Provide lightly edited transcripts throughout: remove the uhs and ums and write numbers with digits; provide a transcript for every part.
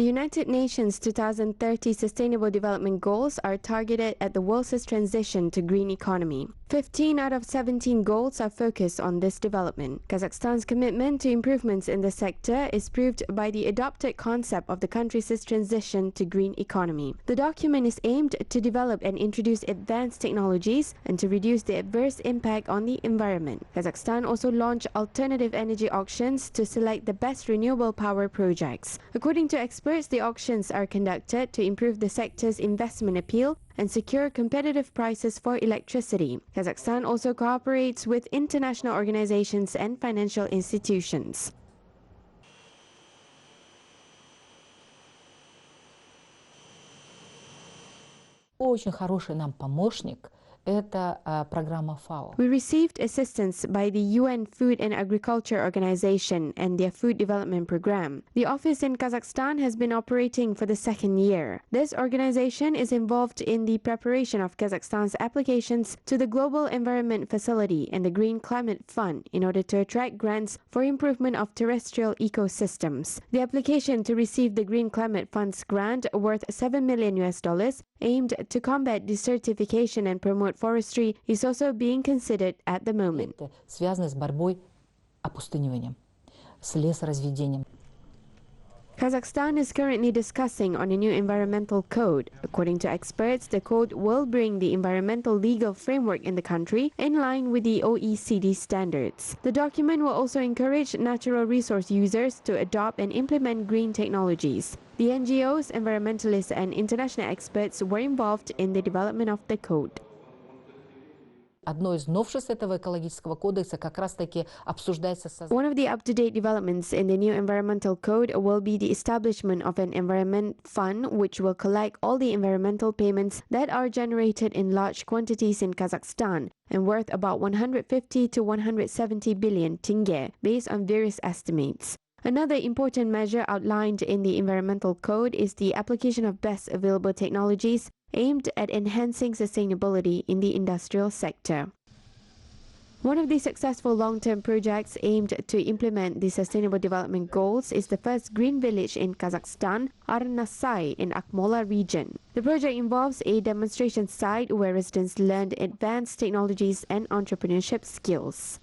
United Nations 2030 Sustainable Development Goals are targeted at the world's transition to green economy. 15 out of 17 goals are focused on this development. Kazakhstan's commitment to improvements in the sector is proved by the adopted concept of the country's transition to green economy. The document is aimed to develop and introduce advanced technologies and to reduce the adverse impact on the environment. Kazakhstan also launched alternative energy auctions to select the best renewable power projects. According to experts, the auctions are conducted to improve the sector's investment appeal and secure competitive prices for electricity. Kazakhstan also cooperates with international organizations and financial institutions. Очень хороший нам помощник – это программа ФАО. We received assistance by the UN Food and Agriculture Organization and their Food Development Program. The office in Kazakhstan has been operating for the second year. This organization is involved in the preparation of Kazakhstan's applications to the Global Environment Facility and the Green Climate Fund in order to attract grants for improvement of terrestrial ecosystems. The application to receive the Green Climate Fund's grant worth $7 million aimed to combat desertification and promote forestry is also being considered at the moment. Связаны с борьбой опустыниванием, с лесоразведением. Kazakhstan is currently discussing on a new environmental code. According to experts, the code will bring the environmental legal framework in the country in line with the OECD standards. The document will also encourage natural resource users to adopt and implement green technologies. The NGOs, environmentalists, and international experts were involved in the development of the code. Одно из новшеств этого экологического кодекса как раз-таки обсуждается с... One of the up-to-date developments in the new environmental code will be the establishment of an environment fund which will collect all the environmental payments that are generated in large quantities in Kazakhstan and worth about 150 to 170 billion tenge based on various estimates. Another important measure outlined in the environmental code is the application of best available technologies aimed at enhancing sustainability in the industrial sector. One of the successful long-term projects aimed to implement the Sustainable Development Goals is the first green village in Kazakhstan, Arnasai, in Akmola region. The project involves a demonstration site where residents learned advanced technologies and entrepreneurship skills.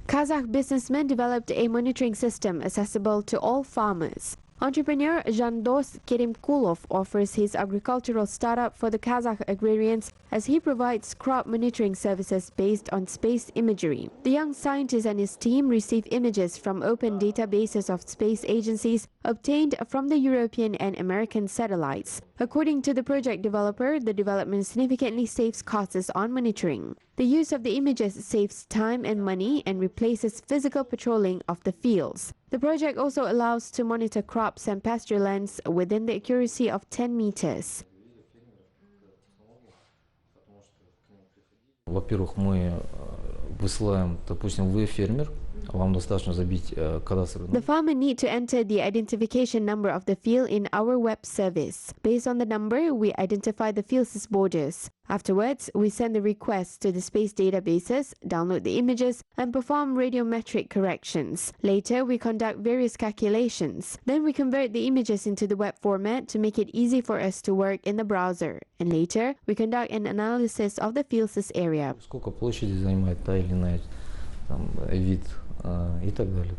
Kazakh businessmen developed a monitoring system accessible to all farmers. Entrepreneur Jandos Kerimkulov offers his agricultural startup for the Kazakh agrarians as he provides crop monitoring services based on space imagery. The young scientist and his team receive images from open databases of space agencies obtained from the European and American satellites. According to the project developer, the development significantly saves costs on monitoring. The use of the images saves time and money and replaces physical patrolling of the fields. The project also allows to monitor crops and pasture lands within the accuracy of 10 meters. Во-первых, мы высылаем, допустим, вы фермер, вам достаточно забить кадастровый номер. The farmer need to enter the identification number of the field in our web service. Based on the number, we identify the field's borders. Afterwards, we send the requests to the space databases, download the images, and perform radiometric corrections. Later, we conduct various calculations. Then we convert the images into the web format to make it easy for us to work in the browser. And later, we conduct an analysis of the field's area. Сколько площади занимает та или иная вид и так далее.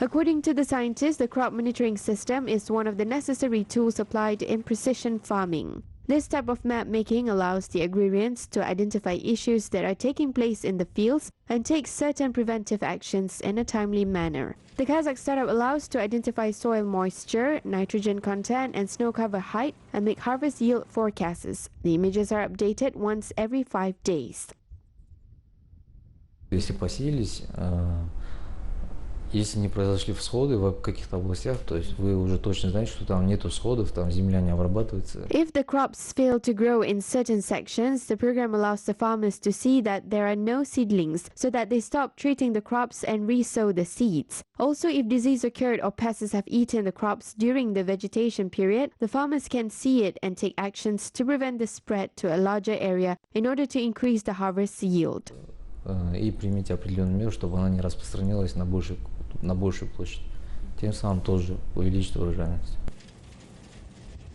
According to the scientists, the crop monitoring system is one of the necessary tools applied in precision farming. This type of map making allows the agrarians to identify issues that are taking place in the fields and take certain preventive actions in a timely manner. The Kazakh startup allows to identify soil moisture, nitrogen content, and snow cover height and make harvest yield forecasts. The images are updated once every 5 days. Если посеялись, если не произошли всходы в каких-то областях, то есть вы уже точно знаете, что там нету всходов, там земля не обрабатывается. If the crops fail to grow in certain sections, the program allows the farmers to see that there are no seedlings so that they stop treating the crops and re-sow the seeds. Also, if disease occurred or pests have eaten the crops during the vegetation period, the farmers can see it and take actions to prevent the spread to a larger area in order to increase the harvest yield. и примите определенную меру, чтобы она не распространилась на большую площадь. Тем самым тоже увеличить урожайность.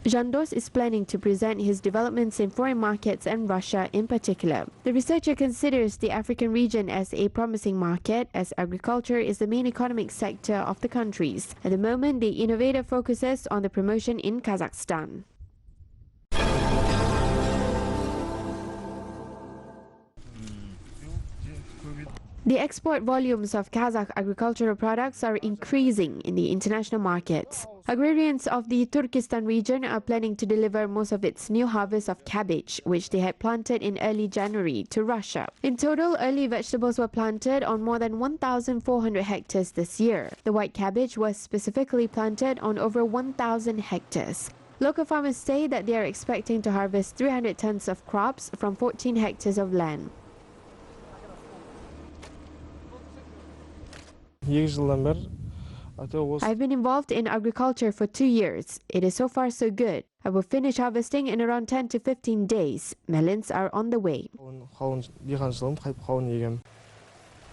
Jandos is planning to present his developments in foreign markets and Russia in particular. The researcher considers the African region as a promising market, as agriculture is the main economic sector of the countries. At the moment, the innovator focuses on the promotion in Kazakhstan. The export volumes of Kazakh agricultural products are increasing in the international markets. Agrarians of the Turkestan region are planning to deliver most of its new harvest of cabbage, which they had planted in early January, to Russia. In total, early vegetables were planted on more than 1,400 hectares this year. The white cabbage was specifically planted on over 1,000 hectares. Local farmers say that they are expecting to harvest 300 tons of crops from 14 hectares of land. I've been involved in agriculture for 2 years. It is so far so good. I will finish harvesting in around 10 to 15 days. Melons are on the way.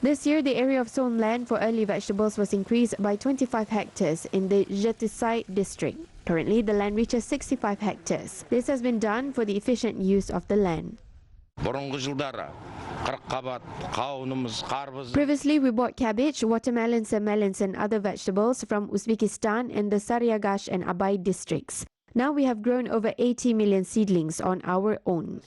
This year, the area of sown land for early vegetables was increased by 25 hectares in the Jetisai district. Currently, the land reaches 65 hectares. This has been done for the efficient use of the land. Previously, we bought cabbage, watermelons and melons and other vegetables from Uzbekistan in the Saryagash and Abay districts. Now we have grown over 80 million seedlings on our own.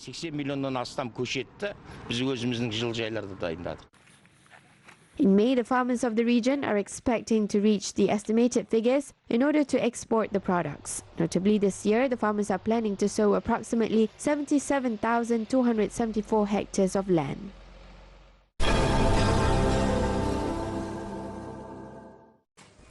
In May, the farmers of the region are expecting to reach the estimated figures in order to export the products. Notably, this year, the farmers are planning to sow approximately 77,274 hectares of land.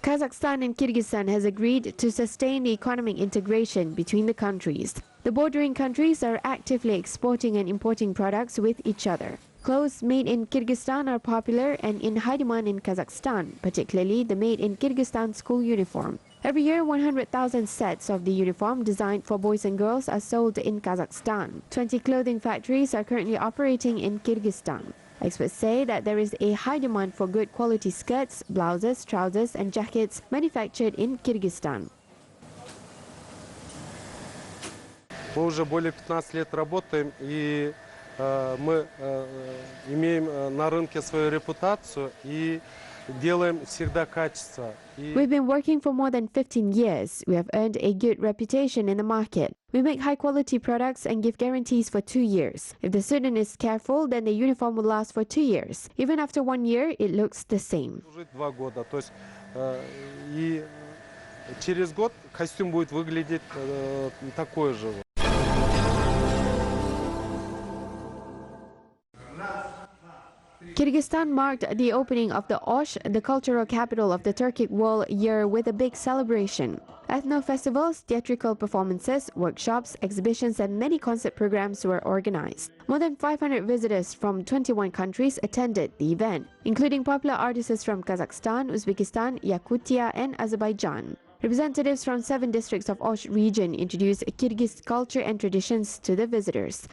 Kazakhstan and Kyrgyzstan has agreed to sustain the economic integration between the countries. The bordering countries are actively exporting and importing products with each other. Clothes made in Kyrgyzstan are popular and in high demand in Kazakhstan, particularly the made in Kyrgyzstan school uniform. Every year, 100,000 sets of the uniform designed for boys and girls are sold in Kazakhstan. 20 clothing factories are currently operating in Kyrgyzstan. Experts say that there is a high demand for good quality skirts, blouses, trousers and jackets manufactured in Kyrgyzstan. Мы уже более 15 лет работаем, и мы имеем на рынке свою репутацию и делаем всегда качество. We've been working for more than 15 years. We have earned a good reputation in the market. We make high-quality products and give guarantees for 2 years. If the student is careful, then the uniform will last for 2 years. Even after 1 year, it looks the same. 2 года, то есть и через год костюм будет выглядеть такой же. Kyrgyzstan marked the opening of the Osh, the cultural capital of the Turkic world year, with a big celebration. Ethno-festivals, theatrical performances, workshops, exhibitions and many concert programs were organized. More than 500 visitors from 21 countries attended the event, including popular artists from Kazakhstan, Uzbekistan, Yakutia and Azerbaijan. Representatives from 7 districts of Osh region introduced Kyrgyz culture and traditions to the visitors.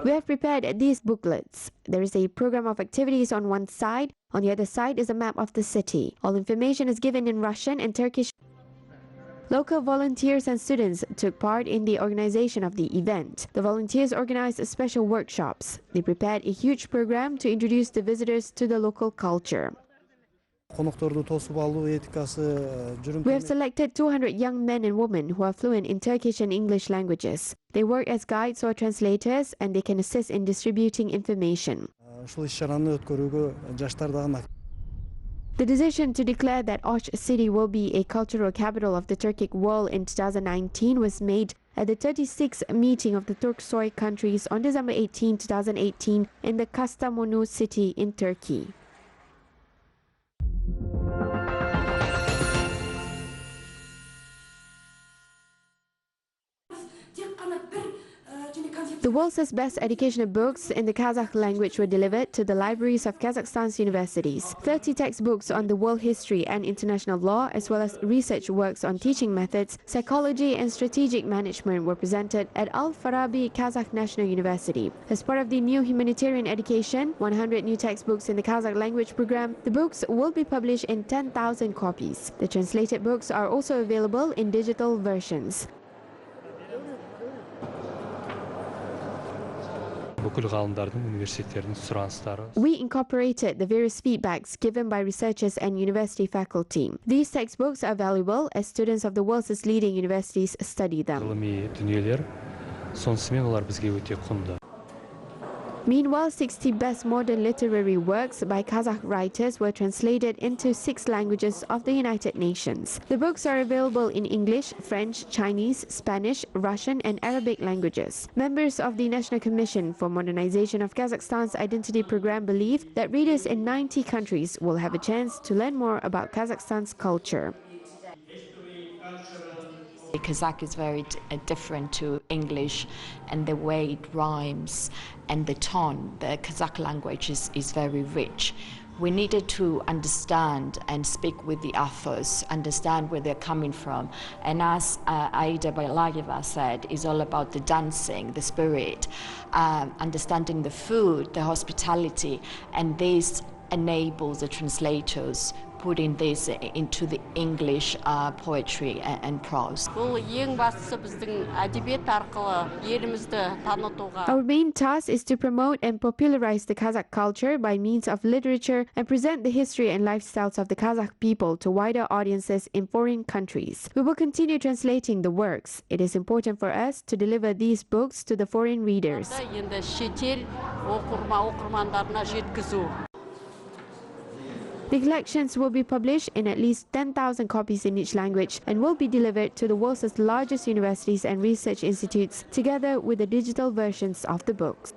We have prepared these booklets. There is a program of activities on one side. On the other side is a map of the city. All information is given in Russian and Turkish. Local volunteers and students took part in the organization of the event. The volunteers organized special workshops. They prepared a huge program to introduce the visitors to the local culture. We have selected 200 young men and women who are fluent in Turkish and English languages. They work as guides or translators and they can assist in distributing information. The decision to declare that Osh city will be a cultural capital of the Turkic world in 2019 was made at the 36th meeting of the Turksoy countries on December 18, 2018 in the Kastamonu city in Turkey. The world's best educational books in the Kazakh language were delivered to the libraries of Kazakhstan's universities. 30 textbooks on the world history and international law, as well as research works on teaching methods, psychology and strategic management were presented at Al-Farabi Kazakh National University. As part of the new humanitarian education, 100 new textbooks in the Kazakh language program, the books will be published in 10,000 copies. The translated books are also available in digital versions. We incorporated the various feedbacks given by researchers and university faculty. These textbooks are valuable as students of the world's leading universities study them. Meanwhile, 60 best modern literary works by Kazakh writers were translated into 6 languages of the United Nations. The books are available in English, French, Chinese, Spanish, Russian and Arabic languages. Members of the National Commission for Modernization of Kazakhstan's Identity Program believe that readers in 90 countries will have a chance to learn more about Kazakhstan's culture. Kazakh is very different to English, and the way it rhymes and the tone. The Kazakh language is very rich. We needed to understand and speak with the authors, understand where they're coming from. And as Aida Bailageva said, it's all about the dancing, the spirit, understanding the food, the hospitality, and this enables the translators putting this into the English poetry and prose. Our main task is to promote and popularize the Kazakh culture by means of literature and present the history and lifestyles of the Kazakh people to wider audiences in foreign countries. We will continue translating the works. It is important for us to deliver these books to the foreign readers. The collections will be published in at least 10,000 copies in each language and will be delivered to the world's largest universities and research institutes, together with the digital versions of the books.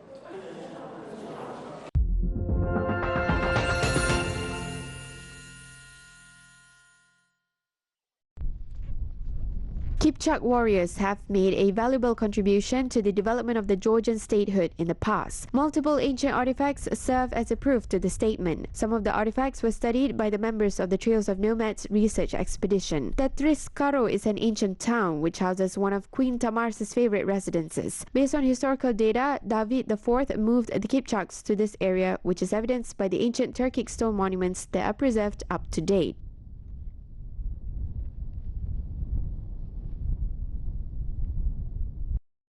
Kipchak warriors have made a valuable contribution to the development of the Georgian statehood in the past. Multiple ancient artifacts serve as a proof to the statement. Some of the artifacts were studied by the members of the Trails of Nomads research expedition. Tetriskaro is an ancient town which houses one of Queen Tamar's favorite residences. Based on historical data, David IV moved the Kipchaks to this area, which is evidenced by the ancient Turkic stone monuments that are preserved up to date.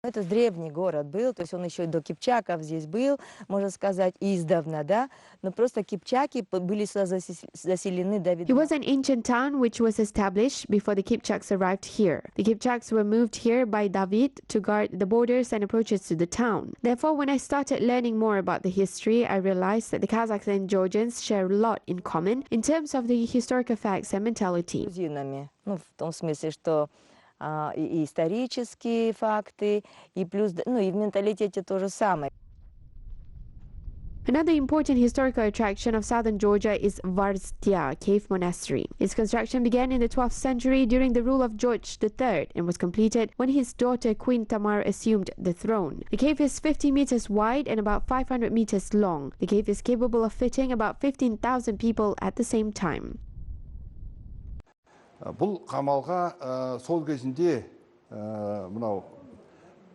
Это древний город был, то есть он еще и до кипчаков здесь был, можно сказать, издавна, да, но просто кипчаки были заселены Давидом. It was an ancient town which was established before the Kipchaks arrived here. The Kipchaks were moved here by David to guard the borders and approaches to the town. Therefore, when I started learning more about the history, I realized that the Kazakhs and Georgians share a lot in common in terms of the historical facts and mentality. Грузинами, ну, в том смысле, что и исторические факты, и плюс, ну, и в менталитете то же самое. Another important historical attraction of southern Georgia is Varstia Cave Monastery. Its construction began in the 12th century during the rule of George III and was completed when his daughter Queen Tamar assumed the throne. The cave is 50 meters wide and about 500 meters long. The cave is capable of fitting about 15,000 people at the same time. бұл қамалға сол кезінде мынау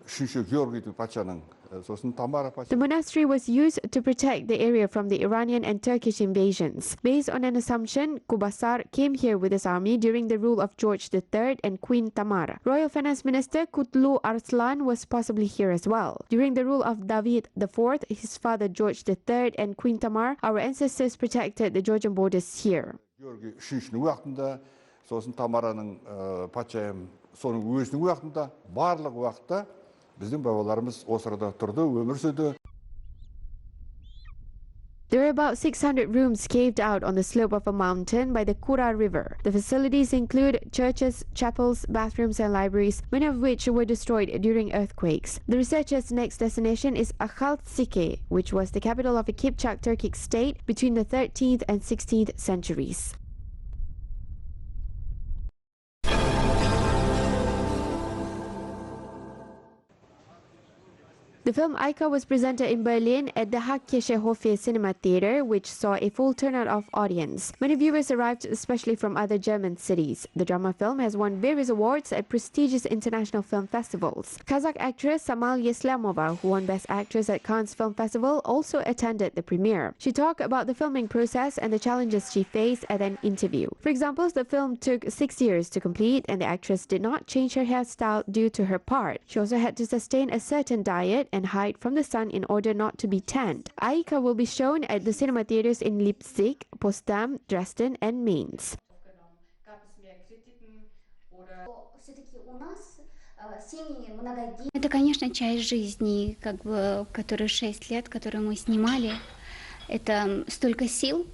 үшінші Георгий патшаның сосын Тамара патша. The monastery was used to protect the area from the Iranian and Turkish invasions. Based on an assumption, Kubasar came here with his army during the rule of George III and Queen Tamar. Royal Finance Minister Kutlu Arslan was possibly here as well. During the rule of David IV, his father George III and Queen Tamar, our ancestors protected the Georgian borders here. Георгий үшіншінің уақытында сосын Тамараның патшайым соның өзінің уақытында барлық уақытта біздің бабаларымыз осы арада тұрды, өмір сүрді. There are about 600 rooms caved out on the slope of a mountain by the Kura River. The facilities include churches, chapels, bathrooms and libraries, many of which were destroyed during earthquakes. The researchers' next destination is Akhaltsike, which was the capital of a Kipchak Turkic state between the 13th and 16th centuries. The film Aika was presented in Berlin at the Hackesche Hofe Cinema Theater, which saw a full turnout of audience. Many viewers arrived, especially from other German cities. The drama film has won various awards at prestigious international film festivals. Kazakh actress Samal Yeslamova, who won Best Actress at Cannes Film Festival, also attended the premiere. She talked about the filming process and the challenges she faced at an interview. For example, the film took 6 years to complete, and the actress did not change her hairstyle due to her part. She also had to sustain a certain diet and hide from the sun in order not to be tanned. Aika will be shown at the cinema theaters in Leipzig, Potsdam, Dresden and Mainz. Это, конечно, часть жизни, которые 6 лет, которую мы снимали. Это столько сил,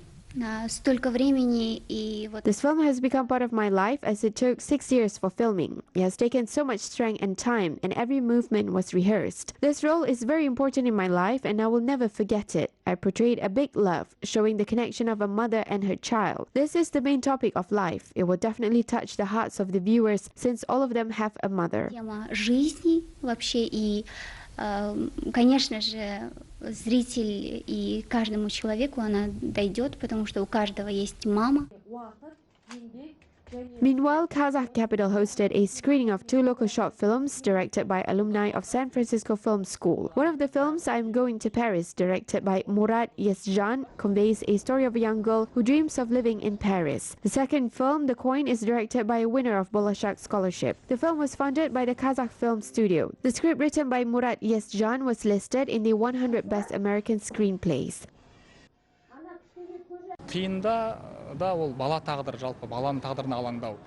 столько времени, и вот. This film has become part of my life as it took 6 years for filming. It has taken so much strength and time, and every movement was rehearsed. This role is very important in my life, and I will never forget it. I portrayed a big love, showing the connection of a mother and her child. This is the main topic of life. It will definitely touch the hearts of the viewers, since all of them have a mother. Тема жизни вообще, и, конечно же, зритель и каждому человеку она дойдет, потому что у каждого есть мама. Meanwhile, Kazakh capital hosted a screening of 2 local short films directed by alumni of San Francisco Film School. One of the films, I'm Going to Paris, directed by Murat Yesjan, conveys a story of a young girl who dreams of living in Paris. The second film, The Coin, is directed by a winner of Bolashak Scholarship. The film was funded by the Kazakh Film Studio. The script written by Murat Yesjan was listed in the 100 Best American Screenplays.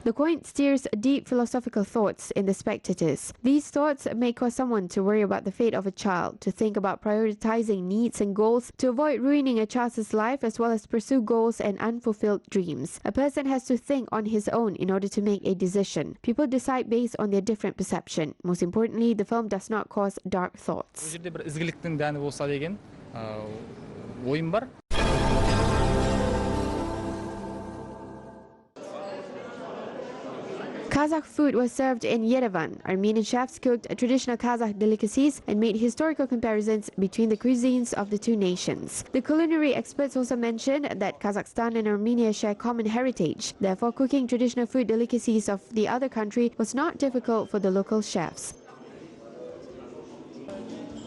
The Coin steers deep philosophical thoughts in the spectators. These thoughts may cause someone to worry about the fate of a child, to think about prioritizing needs and goals, to avoid ruining a child's life, as well as pursue goals and unfulfilled dreams. A person has to think on his own in order to make a decision. People decide based on their different perception. Most importantly, the film does not cause dark thoughts. Kazakh food was served in Yerevan. Armenian chefs cooked traditional Kazakh delicacies and made historical comparisons between the cuisines of the two nations. The culinary experts also mentioned that Kazakhstan and Armenia share common heritage. Therefore, cooking traditional food delicacies of the other country was not difficult for the local chefs.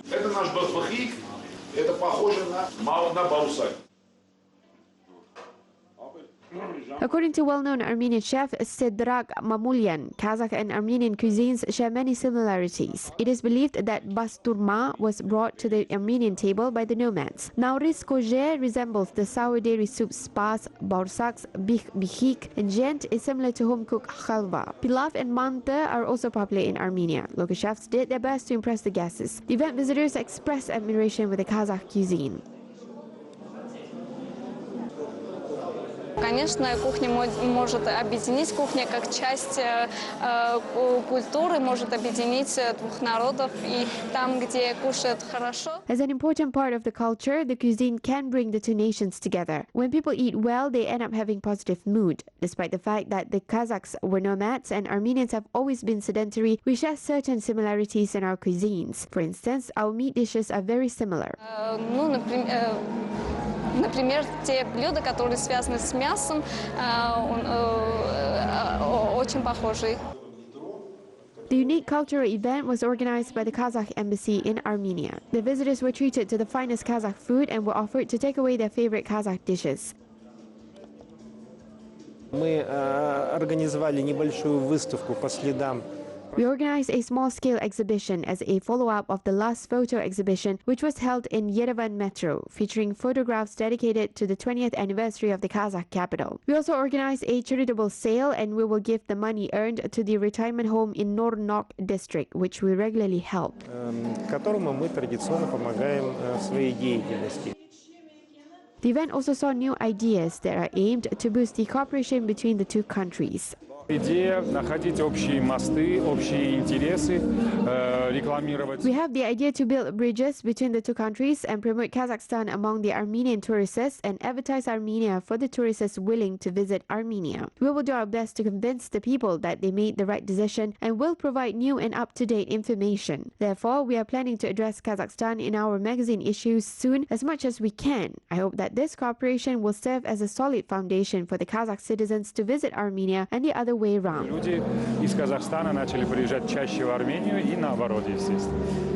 Это наш бахбахик, это похоже на барусаль. According to well-known Armenian chef Sedrak Mamulyan, Kazakh and Armenian cuisines share many similarities. It is believed that basturma was brought to the Armenian table by the nomads. Nauris koje resembles the sour dairy soup spas, baursaks, bihik, and gent is similar to home-cooked khalva. Pilaf and manta are also popular in Armenia. Local chefs did their best to impress the guests. The event visitors expressed admiration with the Kazakh cuisine. Конечно, кухня может объединить, кухня как часть культуры может объединить двух народов, и там, где кушают хорошо. As an important part of the culture, the cuisine can bring the two nations together. When people eat well, they end up having positive mood. Despite the fact that the Kazakhs were nomads and Armenians have always been sedentary, we share certain similarities in our cuisines. For instance, our meat dishes are very similar. Например, те блюда, которые связаны с мясом, очень похожи. The unique cultural event was organized by the Kazakh embassy in Armenia. The visitors were treated to the finest Kazakh food and were offered to take away their favorite Kazakh dishes. Мы организовали небольшую выставку по следам. We organized a small-scale exhibition as a follow-up of the last photo exhibition, which was held in Yerevan Metro, featuring photographs dedicated to the 20th anniversary of the Kazakh capital. We also organized a charitable sale, and we will give the money earned to the retirement home in Nornok district, which we regularly help. Которому мы традиционно помогаем в своей деятельности. The event also saw new ideas that are aimed to boost the cooperation between the two countries. Идея находить общие мосты, общие интересы, рекламировать. We have the idea to build bridges between the two countries and promote Kazakhstan among the Armenian tourists and advertise Armenia for the tourists willing to visit Armenia. We will do our best to convince the people that they made the right decision and will provide new and up-to-date information. Therefore, we are planning to address Kazakhstan in our magazine issues soon as much as we can. I hope that this cooperation will serve as a solid foundation for the Kazakh citizens to visit Armenia and the other way around. Люди из Казахстана начали приезжать чаще в Армению и наоборот, естественно.